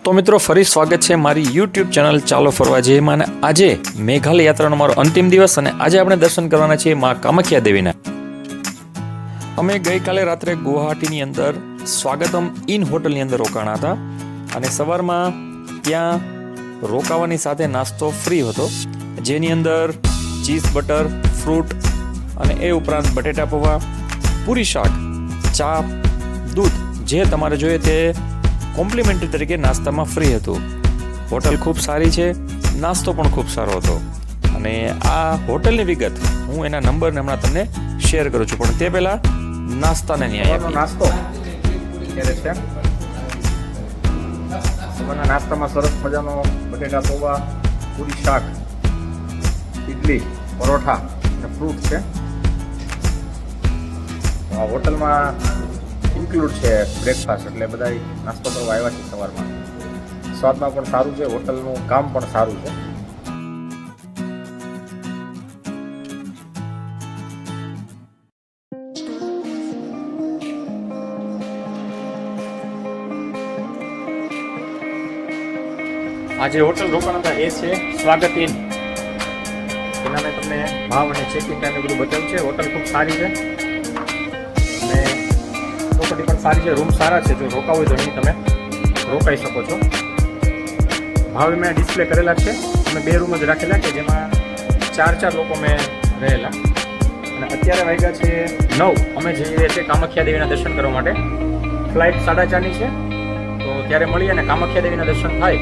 તો મિત્રો ફરી સ્વાગત છે મારી યુટ્યુબ ચેનલ ચાલો ફરવા જઈએ અને આજે મેઘાલય યાત્રાનો મારો અંતિમ દિવસ અને આજે આપણે દર્શન કરવાના છીએ મા કામાખ્યા દેવીના. અમે ગઈકાલે રાત્રે ગુવાહાટીની અંદર સ્વાગતમ ઇન હોટલની અંદર રોકાણા હતા અને સવારમાં ત્યાં રોકાવાની સાથે નાસ્તો ફ્રી હતો, જેની અંદર ચીઝ બટર, ફ્રૂટ અને એ ઉપરાંત બટેટા પૌવા, પૂરી શાક, ચા, દૂધ જે તમારે જોઈએ તે કોમ્પ્લિમેન્ટરી તરીકે નાસ્તામાં ફ્રી હતું. હોટલ ખૂબ સારી છે, નાસ્તો પણ ખૂબ સારો હતો અને આ હોટલની વિગત હું એના નંબરને હમણાં તમને શેર કરું છું, પણ તે પહેલાં નાસ્તાને ન્યાય આપીએ. નાસ્તો અત્યારે છે. સવારના નાસ્તામાં સરસ મજાનો બટેટા પૌવા, પૂરી શાક, ઇડલી, પરોઠા અને ફ્રૂટ છે. આ હોટલમાં ઇન્ક્લુડ છે બ્રેકફાસ્ટ, એટલે બધા નાસ્તો કરવા આવ્યા છે સવારમાં. સ્વાદમાં પણ સારું છે, હોટલનું કામ પણ સારું છે. આજે હોટલ રોકાણ હતા એ છે સ્વાગત ઇન. એના મેં તમને ભાવ અને ચેકિંગ ટાઈમે બધું બતાવ્યું છે. હોટલ ખૂબ સારી છે અને પ્રોપર્ટી પણ સારી છે, રૂમ સારા છે. જો રોકાવું હોય તો અહીં તમે રોકાઈ શકો છો. ભાવ મેં ડિસ્પ્લે કરેલા છે. અમે 2 રૂમ જ રાખેલા કે જેમાં 4 લોકો મેં રહેલા અને અત્યારે વાગ્યા છે 9. અમે જઈ રહ્યા છીએ કામાખ્યા દેવીના દર્શન કરવા માટે. ફ્લાઇટ 4:30ની છે, તો ત્યારે મળીએ અને કામાખ્યા દેવીના દર્શન થાય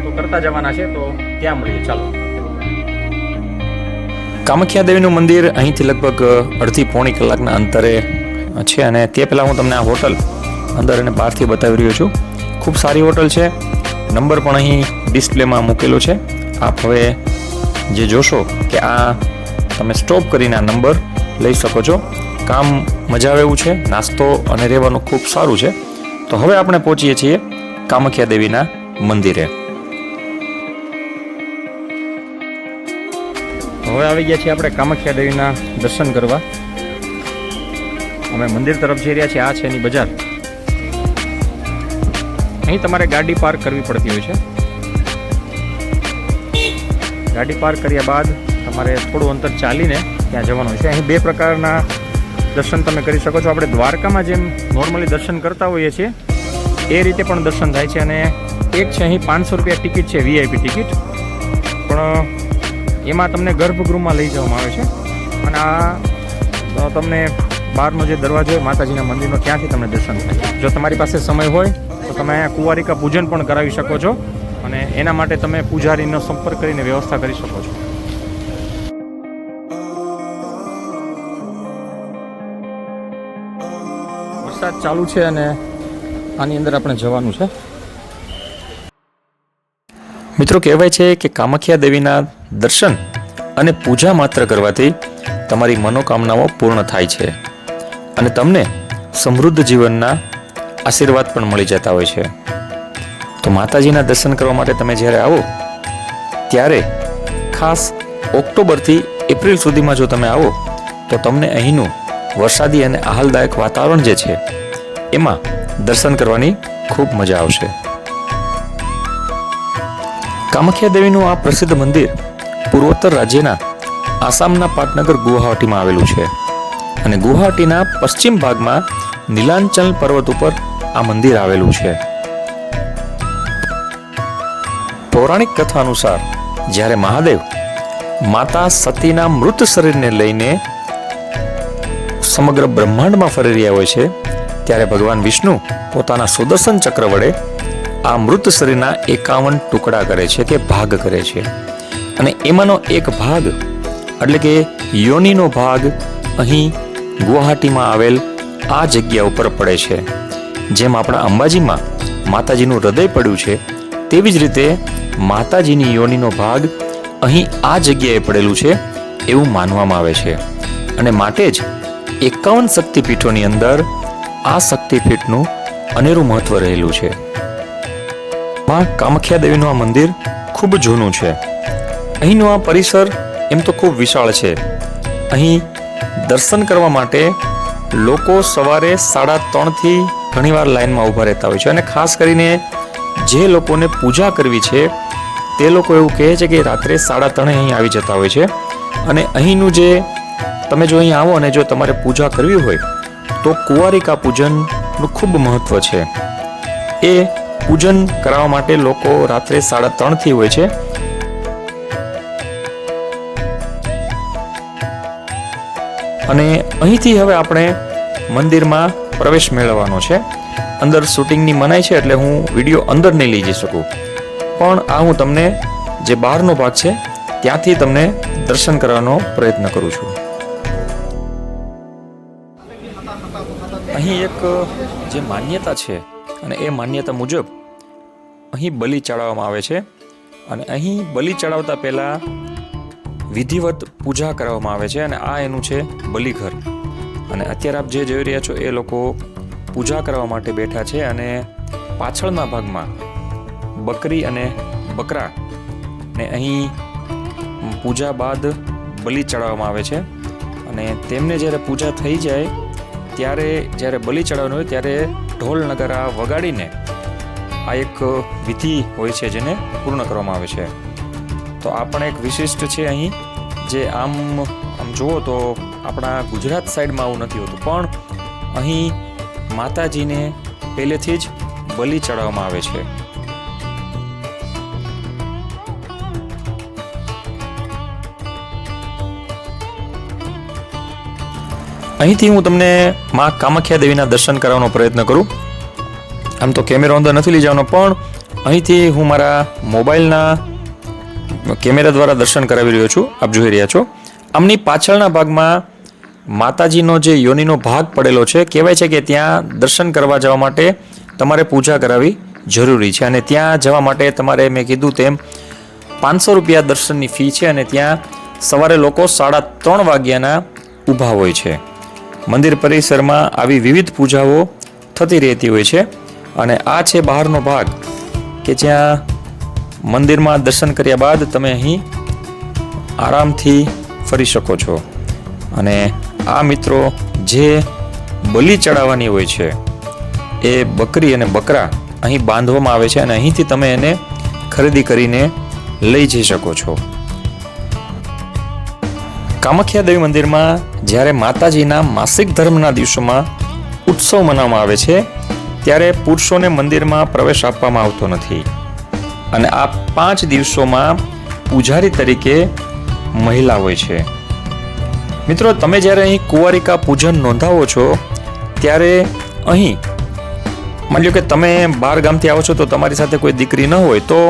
તો કરતા જવાના છે, તો ત્યાં મળીએ. ચાલો. કામાખ્યા દેવીનું મંદિર અહીંથી લગભગ અડધી-પોણી કલાકના અંતરે છે અને તે પહેલાં હું તમને આ હોટલ અંદર અને બહારથી બતાવી રહ્યો છું. ખૂબ સારી હોટલ છે. નંબર પણ અહીં ડિસ્પ્લેમાં મૂકેલો છે. આપ હવે જે જોશો કે આ તમે સ્ટોપ કરીને આ નંબર લઈ શકો છો. કામ મજા આવે એવું છે, નાસ્તો અને રહેવાનું ખૂબ સારું છે. તો હવે આપણે પહોંચીએ છીએ કામાખ્યા દેવીના મંદિરે. હવે આવી ગયા છીએ આપણે કામાખ્યા દેવીના દર્શન કરવા. અમે મંદિર તરફ જઈ રહ્યા છીએ. આ છે એની બજાર. અહીં તમારે ગાડી પાર્ક કરવી પડતી હોય છે. ગાડી પાર્ક કર્યા બાદ તમારે થોડું અંતર ચાલીને ત્યાં જવાનું હોય છે. અહીં 2 પ્રકારના દર્શન તમે કરી શકો છો. આપણે દ્વારકામાં જેમ નોર્મલી દર્શન કરતા હોઈએ છીએ એ રીતે પણ દર્શન થાય છે. અને એક છે અહીં 500 રૂપિયા ટિકિટ છે, વીઆઈપી ટિકિટ, પણ એમાં તમને ગર્ભગૃહમાં લઈ જવામાં આવે છે અને આ તમને બહારનો જે દરવાજો હોય માતાજીના મંદિરનો ત્યાંથી તમને દર્શન થાય. જો તમારી પાસે સમય હોય તો તમે અહીંયા કુંવારિકા પૂજન પણ કરાવી શકો છો અને એના માટે તમે પૂજારીનો સંપર્ક કરીને વ્યવસ્થા કરી શકો છો. વરસાદ ચાલુ છે અને આની અંદર આપણે જવાનું છે. મિત્રો, કહેવાય છે કે કામાખ્યા દેવીના દર્શન અને પૂજા માત્ર કરવાથી તમારી મનોકામનાઓ પૂર્ણ થાય છે અને તમને સમૃદ્ધ જીવનના આશીર્વાદ પણ મળી જતા હોય છે. તો માતાજીના દર્શન કરવા માટે તમે જ્યારે આવો ત્યારે ખાસ ઓક્ટોબરથી એપ્રિલ સુધીમાં જો તમે આવો તો તમને અહીંનું વરસાદી અને આહલાદક વાતાવરણ જે છે એમાં દર્શન કરવાની ખૂબ મજા આવશે. કામાખ્યા દેવીનું આ પ્રસિદ્ધ મંદિર પૂર્વોત્તર રાજ્યના આસામના પાટનગર ગુવાહાટીમાં આવેલું છે અને ગુવાહાટીના પશ્ચિમ ભાગમાં નીલાંચલ પર્વત ઉપર આ મંદિર આવેલું છે. પૌરાણિક કથા અનુસાર જ્યારે મહાદેવ માતા સતીના મૃત શરીરને લઈને સમગ્ર બ્રહ્માંડમાં ફરી રહ્યા હોય છે ત્યારે ભગવાન વિષ્ણુ પોતાના સુદર્શન ચક્ર વડે આ મૃત શરીરના 51 ટુકડા કરે છે કે ભાગ કરે છે અને એમાંનો એક ભાગ એટલે કે યોનિનો ભાગ અહીં ગુવાહાટીમાં આવેલ આ જગ્યા ઉપર પડે છે. જેમ આપણા અંબાજીમાં માતાજીનું હૃદય પડ્યું છે તેવી જ રીતે માતાજીની યોનિનો ભાગ અહીં આ જગ્યાએ પડેલું છે એવું માનવામાં આવે છે અને માટે જ 51 શક્તિપીઠોની અંદર આ શક્તિપીઠનું અનેરું મહત્વ રહેલું છે. માં કામાખ્યા દેવીનું આ મંદિર ખૂબ જૂનું છે. અહીંનો આ પરિસર એમ તો ખૂબ વિશાળ છે. અહીં દર્શન કરવા માટે લોકો સવારે 3:30થી ઘણીવાર લાઈનમાં ઊભા રહેતા હોય છે અને ખાસ કરીને જે લોકોને પૂજા કરવી છે તે લોકો એવું કહે છે કે રાત્રે 3:30 અહીં આવી જતા હોય છે. અને અહીંનું જે તમે જો અહીં આવો અને જો તમારે પૂજા કરવી હોય તો કુંવારિકા પૂજનનું ખૂબ મહત્વ છે. એ પૂજન કરાવવા માટે લોકો રાત્રે 3:30 હોય છે. અને અહીંથી હવે આપણે મંદિરમાં પ્રવેશ મેળવવાનો છે. અંદર શૂટિંગની મનાઈ છે એટલે હું વિડીયો અંદર નહીં લઈ જઈ શકું, પણ આ હું તમને જે બહારનો ભાગ છે ત્યાંથી તમને દર્શન કરવાનો પ્રયત્ન કરું છું. અહીં એક જે માન્યતા છે અને એ માન્યતા મુજબ અહીં બલિ ચડાવવામાં આવે છે. અને અહીં બલિ ચડાવતા પહેલા વિધિવત પૂજા કરવામાં આવે છે. અને આ એનું છે બલિઘર. અને અત્યારે આપ જે જોઈ રહ્યા છો એ લોકો પૂજા કરવા માટે બેઠા છે. અને પાછળના ભાગમાં બકરી અને બકરા ને અહીં પૂજા બાદ બલિ ચડાવવામાં આવે છે. અને તેમને જ્યારે પૂજા થઈ જાય ત્યારે જ્યારે બલિ ચડાવવાનું હોય ત્યારે ઢોલ નગારા વગાડીને આ એક વિધિ હોય છે જેને પૂર્ણ કરવામાં આવે છે. તો આ પણ એક વિશિષ્ટ છે અહીં, જે આમ જુઓ તો આપણા ગુજરાત સાઈડમાં આવું નથી હોતું, પણ અહીં માતાજીને પહેલેથી જ બલિ ચડાવવામાં આવે છે. અહીંથી હું તમને માં કામાખ્યા દેવીના દર્શન કરવાનો પ્રયત્ન કરું. આમ તો કેમેરો અંદર નથી લઈ જવાનો, પણ અહીંથી હું મારા મોબાઈલના કેમેરા દ્વારા દર્શન કરાવી રહ્યો છું. આપ જોઈ રહ્યા છો આમની પાછળના ભાગમાં માતાજીનો જે યોનિનો ભાગ પડેલો છે. કહેવાય છે કે ત્યાં દર્શન કરવા જવા માટે તમારે પૂજા કરાવી જરૂરી છે. અને ત્યાં જવા માટે તમારે મેં કીધું તેમ 500 રૂપિયા દર્શનની ફી છે. અને ત્યાં સવારે લોકો 3:30 વાગ્યાના ઊભા હોય છે. મંદિર પરિસરમાં આવી વિવિધ પૂજાઓ થતી રહેતી હોય છે. અને આ છે બહારનો ભાગ કે જ્યાં મંદિરમાં દર્શન કર્યા બાદ તમે અહીં આરામથી ફરી શકો છો. અને આ મિત્રો જે બલિ ચડાવવાની હોય છે એ બકરી અને બકરા અહીં બાંધવામાં આવે છે. અને અહીંથી તમે એને ખરીદી કરીને લઈ જઈ શકો છો. કામાખ્યા દેવી મંદિરમાં જ્યારે માતાજીના માસિક ધર્મના દિવસોમાં ઉત્સવ મનાવવામાં આવે છે ત્યારે પુરુષોને મંદિરમાં પ્રવેશ આપવામાં આવતો નથી. અને આ 5 દિવસોમાં પૂજારી તરીકે મહિલા હોય છે. મિત્રો, તમે જ્યારે અહીં કુંવારિકા પૂજન નોંધાવો છો ત્યારે અહીં માની લો કે તમે બહાર ગામથી આવો છો તો તમારી સાથે કોઈ દીકરી ન હોય તો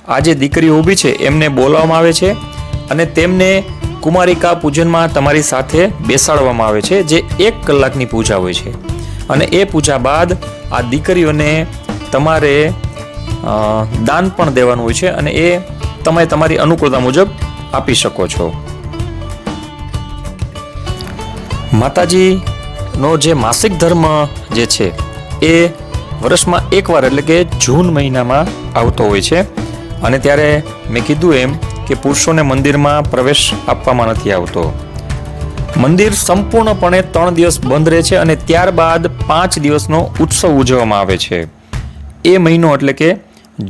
આ જે દીકરી ઊભી છે એમને બોલાવવામાં આવે છે અને તેમને કુમારિકા પૂજનમાં તમારી સાથે બેસાડવામાં આવે છે, જે 1 કલાકની પૂજા હોય છે. અને એ પૂજા બાદ આ દીકરીઓને તમારે દાન પણ દેવાનું હોય છે અને એ તમે તમારી અનુકૂળતા મુજબ આપી શકો છો. માતાજીનો જે માસિક ધર્મ જે છે એ વર્ષમાં એકવાર એટલે કે જૂન મહિનામાં આવતો હોય છે. અને ત્યારે મેં કીધું એમ કે પુરુષોને મંદિરમાં પ્રવેશ આપવામાં નથી આવતો. મંદિર સંપૂર્ણપણે 3 દિવસ બંધ રહે છે અને ત્યારબાદ 5 દિવસનો ઉત્સવ ઉજવવામાં આવે છે. એ મહિનો એટલે કે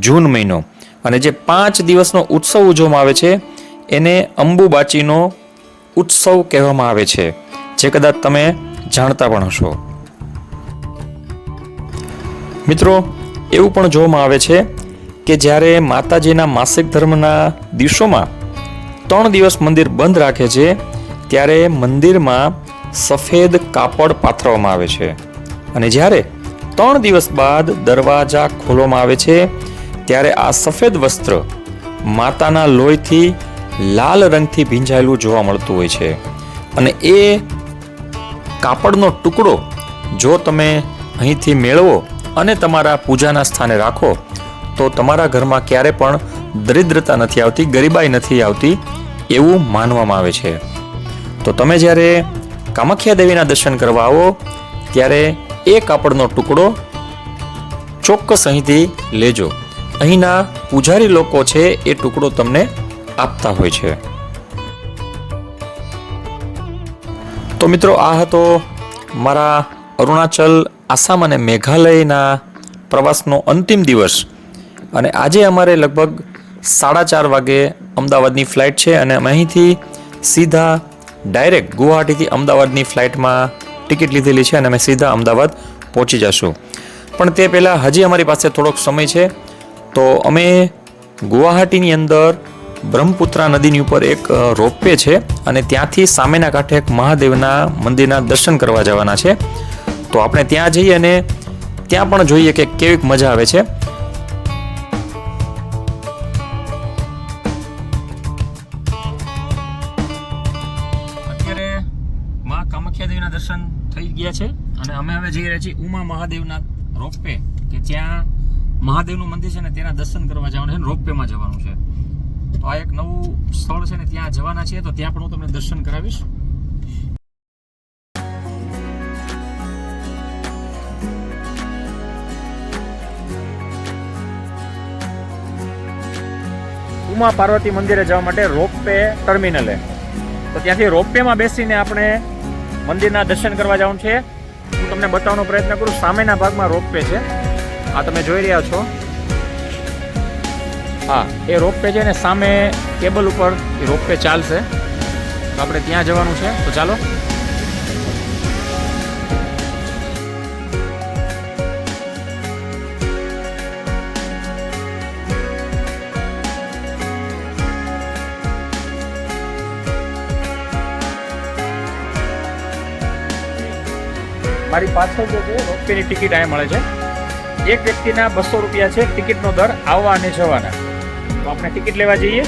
જૂન મહિનો. અને જે 5 દિવસનો ઉત્સવ ઉજવવામાં આવે છે એને અંબુબાચીનો ઉત્સવ કહેવામાં આવે છે, જે કદાચ તમે જાણતા પણ હશો. મિત્રો, એવું પણ જોવામાં આવે છે કે જ્યારે માતાજીના માસિક ધર્મના દિવસોમાં 3 દિવસ મંદિર બંધ રાખે છે ત્યારે મંદિરમાં સફેદ કાપડ પાથરવામાં આવે છે. અને જ્યારે 3 દિવસ બાદ દરવાજા ખોલવામાં આવે છે ત્યારે આ સફેદ વસ્ત્ર માતાના લોહીથી લાલ રંગથી ભીંજાયેલું જોવા મળતું હોય છે. અને એ કાપડનો ટુકડો જો તમે અહીંથી મેળવો અને તમારા પૂજાના સ્થાને રાખો તો તમારા ઘરમાં ક્યારે પણ દરિદ્રતા નથી આવતી, ગરીબાઈ નથી આવતી એવું માનવામાં આવે છે. તો તમે જ્યારે કામાખ્યા દેવીના દર્શન કરવા આવો ત્યારે એ કાપડનો ટુકડો ચોક્કસ અહીંથી લેજો. અહીંના પૂજારી લોકો છે એ ટુકડો તમને આપતા હોય છે. તો મિત્રો, આ હતો મારા અરુણાચલ, આસામ અને મેઘાલયના પ્રવાસનો અંતિમ દિવસ અને આજે અમારે લગભગ 4:30 વાગે અમદાવાદની ફ્લાઇટ છે અને અમે અહીંથી સીધા ડાયરેક્ટ ગુવાહાટીથી અમદાવાદની ફ્લાઇટમાં ટિકિટ લીધેલી છે અને અમે સીધા અમદાવાદ પહોંચી જશું. પણ તે પહેલાં હજી અમારી પાસે થોડોક સમય છે, તો અમે ગુવાહાટીની અંદર બ્રહ્મપુત્રા નદીની ઉપર એક રોપવે છે અને ત્યાંથી સામેના કાંઠે એક મહાદેવના મંદિરના દર્શન કરવા જવાના છે. તો આપણે ત્યાં જઈએ અને ત્યાં પણ જોઈએ કે કેવી મજા આવે છે. અત્યારે મા કામાખ્યા દેવીના દર્શન થઈ ગયા છે અને અમે હવે જઈ રહ્યા છીએ ઉમા મહાદેવના રોપવે, કે જ્યાં મહાદેવનું મંદિર છે ને તેના દર્શન કરવા જવાનું છે, રોપવેમાં જવાનું છે. તો આ એક નવું સ્થળ છે ને ત્યાં જવાના છીએ, તો ત્યાં પણ હું તમને દર્શન કરાવીશ. ઉમા પાર્વતી મંદિરે જવા માટે રોપવે ટર્મિનલે, તો ત્યાંથી રોપવેમાં બેસીને આપણે મંદિરના દર્શન કરવા જવાનું છે. હું તમને બતાવવાનો પ્રયત્ન કરું. સામેના ભાગમાં રોપવે છે, આ તમે જોઈ રહ્યા છો. હા, એ રોપવે છે ને સામે કેબલ ઉપર એ રોપવે ચાલશે, તો આપણે ત્યાં જવાનું છે. તો ચાલો. મારી પાછળ જે છે રોપવેની ટિકિટ અહીંયા મળે છે. એક વ્યક્તિના 200 રૂપિયા છે ટિકિટનો દર, આવવા અને જવાના. તો આપણે ટિકિટ લેવા જઈએ.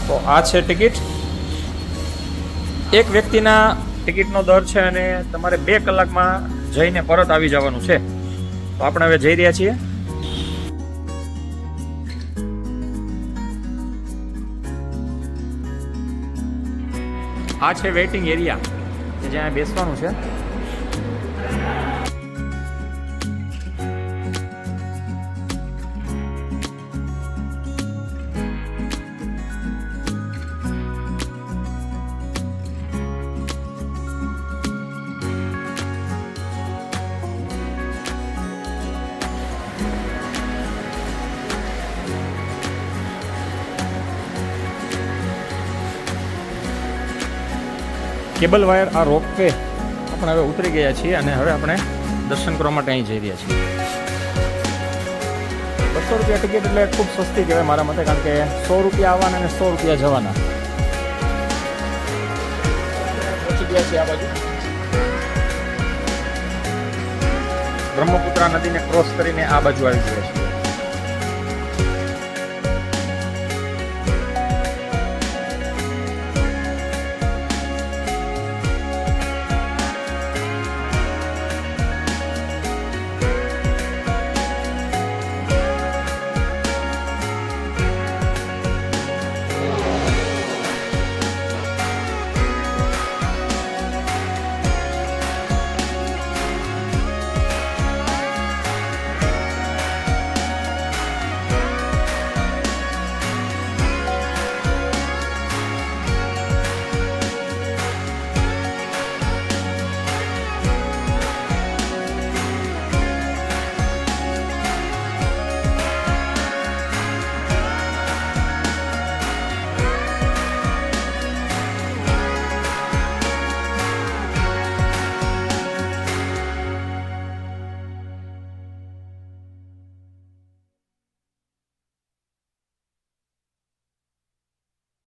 તો આ છે ટિકિટ. એક વ્યક્તિના ટિકિટનો દર છે અને તમારે 2 કલાકમાં જઈને પરત આવી જવાનું છે. તો આપણે હવે જઈ રહ્યા છીએ. આ છે વેઇટિંગ એરિયા, કે જ્યાં બેસવાનું છે. કેબલ વાયર આ રોપવે આપણે હવે ઉતરી ગયા છીએ અને હવે આપણે દર્શન કરવા માટે અહીં જઈ રહ્યા છીએ. 200 રૂપિયા ટિકિટ એટલે ખૂબ સસ્તી કહેવાય મારા મતે, કારણ કે 100 રૂપિયા આવવાના અને 100 રૂપિયા જવાના. પહોંચી ગયા છીએ આ બાજુ. બ્રહ્મપુત્રા નદીને ક્રોસ કરીને આ બાજુ આવી ગયા છીએ.